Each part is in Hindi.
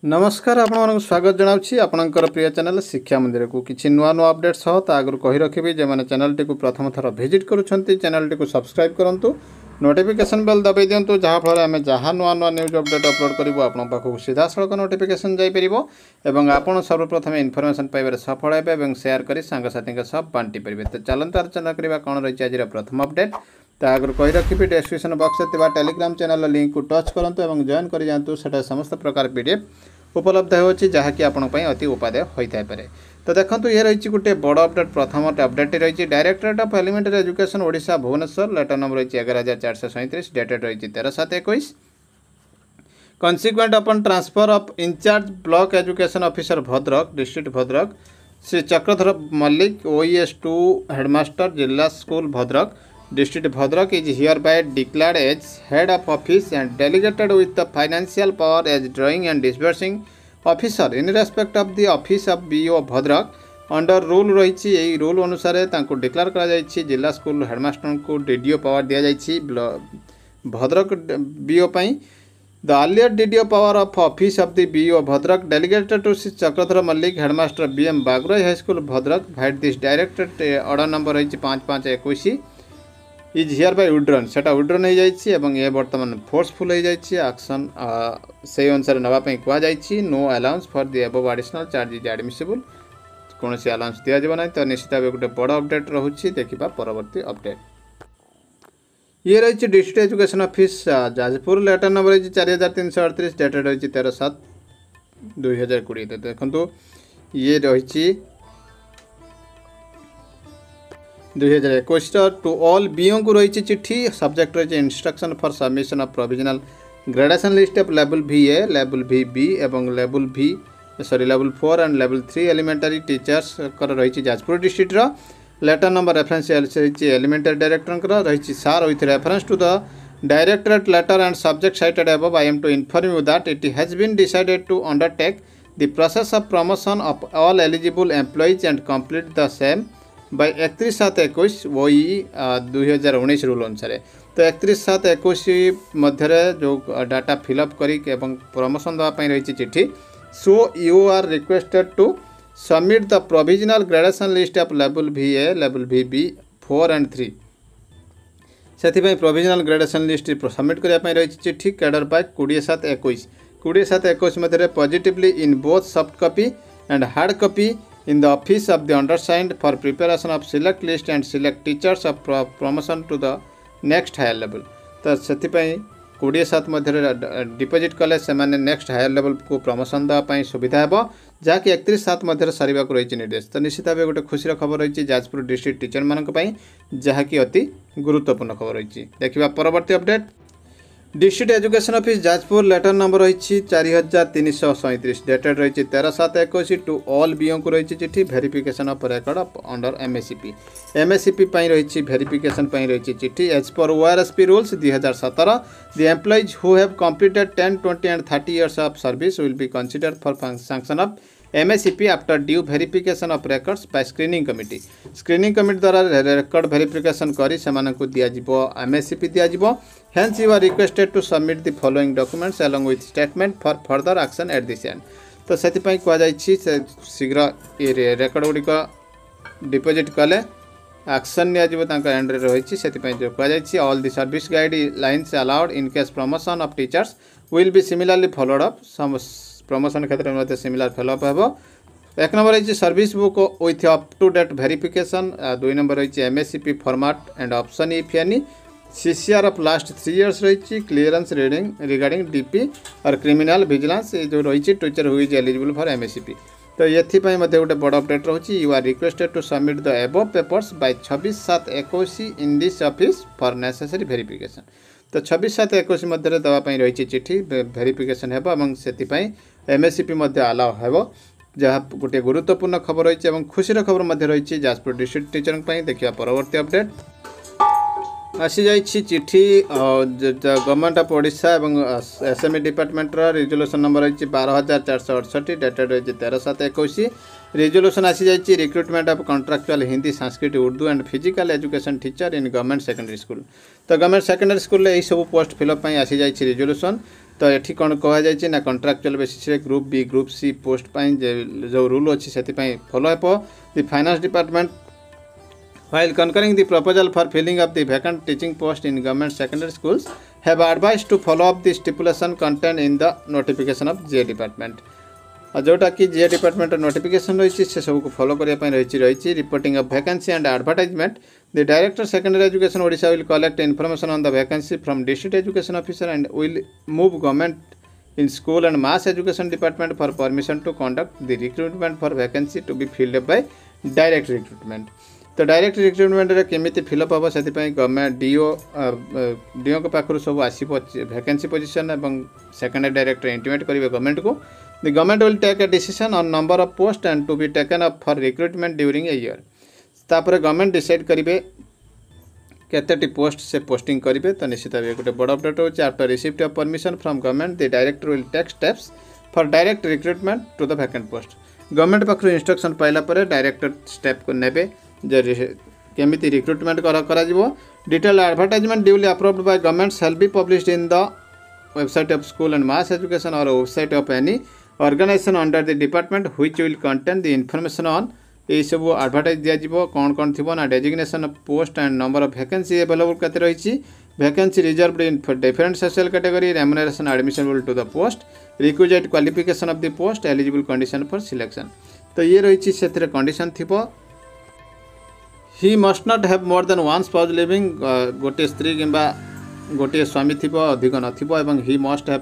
नमस्कार आपण स्वागत जनावछि आपणकर प्रिय चैनल शिक्षा मंदिर को किछि नुआ नुआ अपडेट सह ता आगु कहि रखिबि जे माने चैनल टी को प्रथम थर विजिट करूछंती चैनल टी को सब्सक्राइब करंतु नोटिफिकेशन बेल दबाई दियंतु जहा फल आमे जहा नुआ नुआ न्यूज अपडेट अपलोड करिवो आपण पाखु सीधा सड़क नोटिफिकेशन जाई परिबो एवं आपण सर्वप्रथम इन्फॉर्मेशन पाइबार सफल हेबे एवं शेयर करी संग साथी के सब बांटी परिबे। तो चलंत आलोचना करिबा कोन रहिछि आज प्रथम अपडेट ता आगु कहि रखिबि डिस्क्रिप्शन बॉक्स रे थिबा टेलीग्राम चैनल लिंक को टच करंतु एवं जॉइन करि जानतु सेटा समस्त प्रकार पीडीएफ उपलब्ध होछि जहाँकि आपण पई अति उपादेय होइथाय पारे। तो देखंतु ये रहिछि गुटे बड़ अपडेट प्रथम अपडेट रहिछि directorate of elementary education Odisha Bhubaneswar letter number रहिछि 11437 डेटेड रहिछि 13/7/21 consequent upon transfer of in charge block education officer Bhadrak district Bhadrak Shri Chakradhar Mallik OES2 headmaster जिला school Bhadrak District Bhadrak is hereby declared as head of office and delegated with the financial power as drawing and disbursing officer in respect of the office of BO Bhadrak under rule रही यही रूल अनुसार तांको डिक्लेयर करा जायछि जिला स्कूल हेडमास्टर को DDO पावर दिया जायछि भद्रक BO पई The earlier DDO power of office of the BO Bhadrak delegated to Chakradhar Malik headmaster BM Bagroi High School Bhadrak had this directed order number रही 5521 इज हियर बाय विड्रन सेटा विड्रन हो जाइछि एवं ये वर्तमान फोर्सफुल हो जाइछि एक्शन से अनुसार नवा पई कुआ जाइछि no allowance for the above additional charge is admissible कोनोसी अलाउंस दिया जबो नै। तो निश्चित भाव गोटे बड़ अपडेट रहउछि देखिबा परवर्ती अपडेट ये रही district education office Jajpur letter number रही 4338 डेटेड रही 13/7/2020। तो देखंतु ये रही 2021 टू ऑल बीओ को रही चिट्ठी सब्जेक्ट रही instruction for submission of provisional gradation list of level VA level VB एवं level level 4 and level 3 elementary teachers कर रही जाजपुर डिस्ट्रिक्ट रो लेटर नंबर रेफरेंस रही एलिमेंटरी डायरेक्टर रही sir with reference to the directorate letter and subject cited above I am to inform you that it has been decided to undertake the process of promotion of all eligible employees and complete the same by 31/7/21 OE 2019 rule अनुसार। तो 31/7/21 मध्य जो डाटा फिलअप करी एवं प्रमोशन देवाई रही चिट्ठी so you are requested to submit the provisional gradation list of level VA level VB 4 and 3 से प्रोविजनल ग्रेडेशन लिस्ट सबमिट करने रही चिट्ठी कैडर बाय 20/7/21 मध्य positively in both soft copy and hard copy in the office of the undersigned for preparation of select list and select teachers of promotion to the next higher level। तो से 20/7 मध्य डिपोजिट कले से नेक्स्ट हायर लेवल को प्रमोशन देवाई सुविधा हे जहाँकि 31/7 मध्य सारे रही निर्देश। तो निश्चित भाव गोटे खुशी खबर रही जाजपुर डिस्ट्रिक्ट टीचर मानी जहाँकि अति गुरुत्वपूर्ण खबर रही। देखा परवर्ती update district education office Jajpur letter number रही 4337 डेटेड रही 13/7/21 टू ऑल बीओ को रही चिट्ठी verification of record of under MSCP पई रही वेरिफिकेशन पई रही चिट्ठी as per ORSP rules 2017 the employees who have completed 10, 20 and 30 years of service will be considered for sanction of MSCP after due verification of records by screening committee द्वारा रेकॉर्ड वेरिफिकेशन करी सेमानकु दिया जिवो MSCP दिया जिवो। Hence you are requested to submit the following documents along with statement for further action at this end। तो से कह शीघ्र ये रेकर्ड गुड़िक डिपोजिट कले एक्शन निजी एंड रही से कह all the service guidelines allowed in case promotion of teachers will be similarly followed up promotion क्षेत्र में सिमिलर फॉलोअप हेबो। 1 नंबर रही service book with up to date verification 2 number रही MSCP format and option if any CCR of last 3 years रही क्लीयरेंस रीडिंग रिगार्डिंग DP और क्रिमिनल विजिलेंस जो रही teacher who is eligible for MSCP। तो ये गोटे बड़ अपडेट रही you are requested to submit the above papers by 26/7/21 in this office for necessary verification. तो 26/7/21 मध्य देवाई रही चिट्ठी वेरिफिकेशन हेबो से MSCP अलाउ हेबो जहाँ गोटे गुरुत्वपूर्ण खबर रही खुशी खबर रही जाजपुर डिस्ट्रिक्ट टीचर। देखिए परवर्ती अपडेट आसी जाइए चिट्ठी गवर्नमेंट ऑफ ओडिशा एवं SME डिपार्टमेंट रिजोल्यूशन नंबर रही 12468 डेटेड रही 13/7/21 रिजोल्यूशन आसी जाइए recruitment of contractual Hindi Sanskrit Urdu and physical education teacher in government secondary school. तो गवर्नमेंट सेकेंडरी स्कूल यही सब पोस्ट फिलअप आसी जाइए रिजोल्यूशन तो ये कौन कह जाए ना contractual basis group B group C post जो रूल अच्छी से फॉलो हेप the finance department while concurring the proposal for filling up the vacant teaching post in government secondary schools have advised to follow up the stipulation contained in the notification of GA department जोटा कि GA department notification रही से सब को फॉलो करने रही reporting of vacancy and advertisement the director secondary education Odisha will collect information on the vacancy from district education officer and will move government in school and mass education department for permission to conduct the recruitment for vacancy to be filled up by direct recruitment तो डायरेक्ट रिक्रुटमेंट केमी फिलअप हम से गवर्नमेंट डीओ के पाखु सब आसो वैकेंसी पोजिशन और सेकेंडरी डायरेक्टर इंटीमेट करेंगे गवर्नमेंट को the government will take a decision on number of post and to be taken up for recruitment during a year तापर गवर्नमेंट डिसाइड करेंगे केते पोस्ट से पोस्टिंग करेंगे तो निश्चित भाव गोटे बड़ अपडेट हो after receipt of permission from government the director will take steps for direct recruitment to the vacant post government पाखु इंस्ट्रक्शन पाइला डायरेक्टर स्टेप को नेबे केमी recruitment detail advertisement duly approved by government shall be published in the website of school and mass education और website of any organisation under the department which will contain the information on ये सब एडवर्टाइज दिज्व कौन कौन थी ना designation of post and number of vacancy available केते रही vacancy reserved in different social category remuneration admissible to the post requisite qualification of the post eligible condition for selection तो ये रही से कंडीशन थी he must not have more than one spouse living गोटे स्त्री किंबा गोटे स्वामी थी अधिक न he must have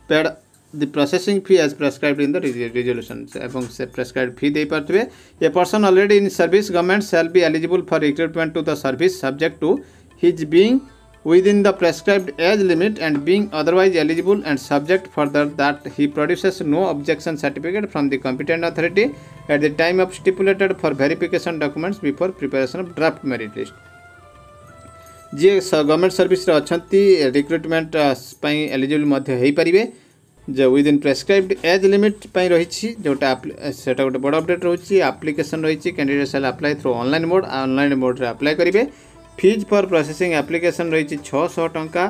paid the processing fee as prescribed in the resolution एवं से प्रेस्क्राइब्ड फी दे पारे a person already in service government shall be eligible for recruitment to the service subject to his being within the prescribed age limit and being otherwise eligible and subject further that he produces no objection certificate from the competent authority at the time of stipulated for verification documents before preparation of draft merit list J government service रे अछंती रिक्रुटमेंट पई एलिजिबल मध्ये हेई परिबे जो विदिन प्रेस्क्राइब्ड एज लिमिट पई रहिछि जोटा सेटा गोटे बड़ अपडेट रहिछि एप्लीकेशन रहिछि candidate shall apply through online mode रे अप्लाई करिवे फीज फॉर प्रोसेसिंग एप्लीकेशन रही 600 टंका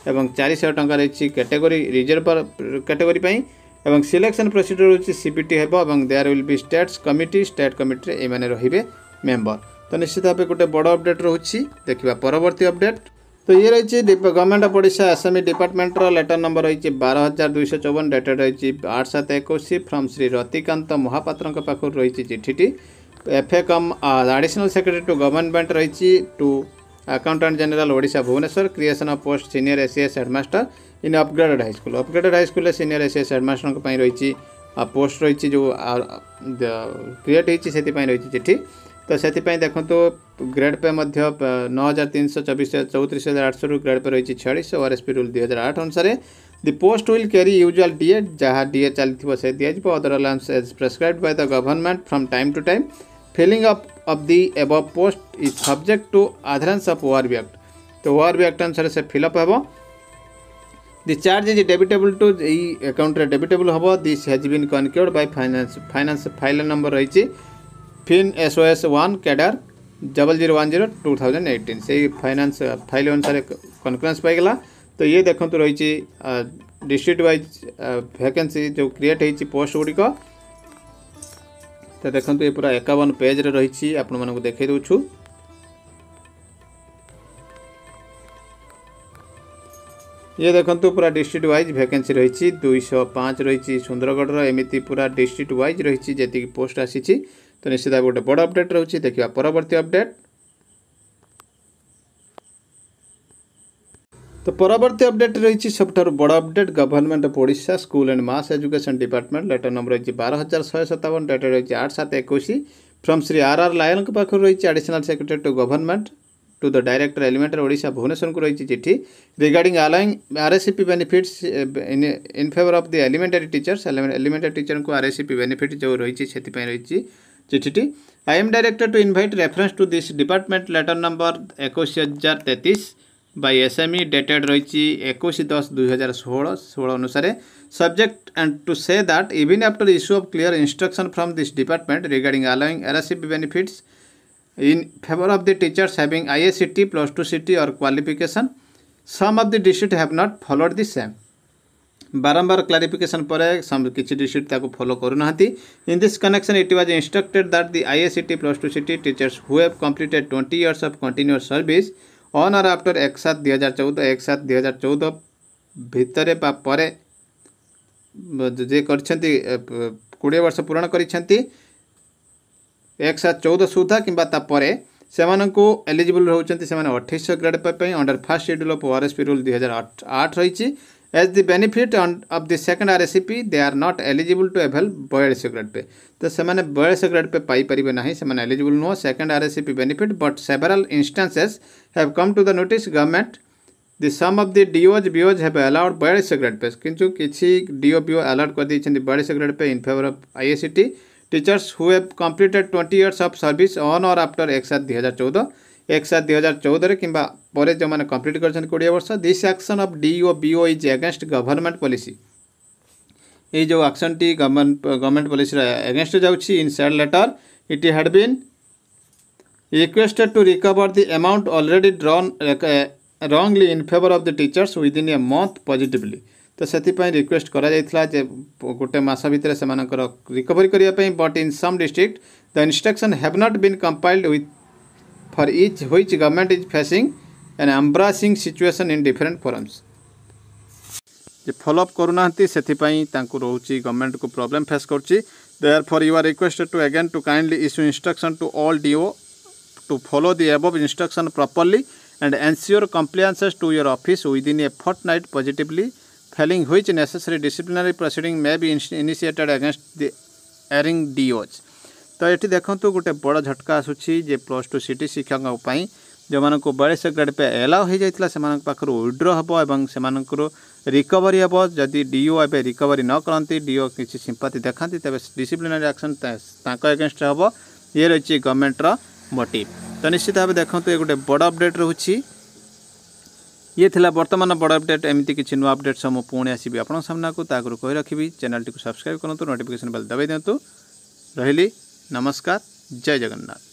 एवं 400 टंका रही कैटेगरी रिजर्व कैटेगरी एवं सिलेक्शन प्रोसीजर रही सीपीटी हेबो एवं there will be state committee रे एमाने रहिबे मेंबर तो निश्चित भाव गोटे बड़ अपडेट रही देखा परवर्ती अपडेट तो ये रही government of Odisha SME department letter number रही 12254 डेटेड रही 8/7/21 फ्रॉम श्री रतिकांत महापात्र पाखु रही चिठीटी FA cum additional secretary to government रही to accountant general Odisha Bhubaneswar creation of post senior ACS headmaster in upgraded high school senior ACS headmaster रही पोस्ट रही जो क्रिएट होती रही चिठी तो से देखो तो ग्रेड पे 9324 34,800 ग्रेड पे रही 46 ओआरएसपी रूल 2008 अनुसार the post will carry usual DA जहाँ डीए चलती से दिज्व other allowance as prescribed by the government from time to time filling up of the above post is subject to adherence of ORB Act तो ORB Act अनुसार से फिलअप हेबो the charge is debitable to account रे debitable हेबो this has been concurred by finance file number रही fin SOS 1 cadre 0010 2018 से फाइनेंस फाइल अनुसार कॉन्फ्रेंस पाई गला तो ये देखो तो रही डिस्ट्रिक्ट वाइज वैकेंसी जो क्रिएट होती पोस्ट गुड़िक तो देखो ये पूरा 51 पेज रे रही आपण मानक देखै दउछु ये देखो पूरा डिस्ट्रिक्ट वाइज वैकेंसी रही 205 रही सुंदरगढ़ एमती पूरा डिस्ट्रिक्ट वाइज रही जी पोस्ट आसी तो निश्चित गोटे बड़ अपडेट रही देखा परवर्ती अपडेट तो परवर्ती अपडेट रही सब बड़ update government of Odisha school and mass education department letter number रही 12157 डेट रही 8/7/21 फ्रॉम श्री आर लायन के पाखु रही additional secretary to government to the director elementary Odisha Bhubaneswar को रही चिठी regarding allowing RSCP benefits in favour of the elementary teacher को आरएससीपी बेनिफिट जो रही से रही चिठी I am director to invite reference to this department letter number 21033 by SME dated रही 21/10/2016 अनुसार सब्जेक्ट एंड टू से that even after issue of clear instruction from this department regarding allowing RSCP benefits in favor of the teachers having ISCT +2 CT or qualification, some of the districts have not followed the same. बारंबार क्लारिफिकेशन पर किसी डिस्ट्रिक्ट ताको फॉलो करूना। In this connection it was instructed that the IACT +2 CT teachers who have completed 20 years of continuous service on or after 1/7/2014 1/7/2014 भितर पर जे कर 20 वर्ष पूरण कर 1/7/14 सुधा किंबा तापर से एलिजिबल रोचंती से 2800 grade pay under first schedule of ORSP rule 2008 रही। As the benefit of the second RSCP they are not eligible to avail 4200 grade pay. तो से 4200 ग्रेड पे पाई परिबे नाही, से एलिजिबल नुह second RSCP benefit. But several instances have come to the notice government the some of the DOs BOs have allowed 4200 grade pay, किंतु किसी DO BO अलाउड कर दी 4200 ग्रेड पे इन favour of IACT teachers who have completed 20 years of service on or after 1/7/2014 1/7/2014 किंबा परे जो मैंने कंप्लीट कर 20 वर्ष। This action of DO BO is against government policy. ये जो action the government policy against जाउछि। In said letter it had been requested to recover the amount already drawn wrongly in favour of the teachers within a month positively. तो से रिक्वेस्ट करा जायतिला जे गोटे मास भितर से रिकवरी करने। But in some district the instruction have not been compiled with for each which government is facing an embarrassing situation in different forums. जे फॉलोअप करूना से रोचे गवर्नमेंट को प्रॉब्लम फेस करुच्ची। Therefore you are requested to again to kindly issue instruction to all DO to follow the above instruction properly and ensure compliances to your office within a fortnight positively, failing which necessary disciplinary proceeding may be initiated against the erring DOs। तो ये देखो गोटे बड़ झटका आसूची जे +2 CT शिक्षकों जो मान 4200 ग्रेड पे एलाउ हो जाता से विड्रो हम और से रिकवरी हम। जदि DO ए रिकवरी न करती DO किसी सिंपाथी देखती तेज डिसिप्लिनरी एक्शन अगेंस्ट हम। ये रही गवर्नमेंटर मोटिव। तो निश्चित भाव देखो ये गोटे बड़ अपडेट रोचे। ये थिला वर्तमान बड़ अपडेट। एमती किसी नुआ अपडेट सब मुझे पुणी आसबि आपन सामना को ताकू कही रखी। चैनल टी सब्सक्राइब करूँ, नोटिफिकेशन बेल दबाई दिंतु। रही नमस्कार, जय जगन्नाथ।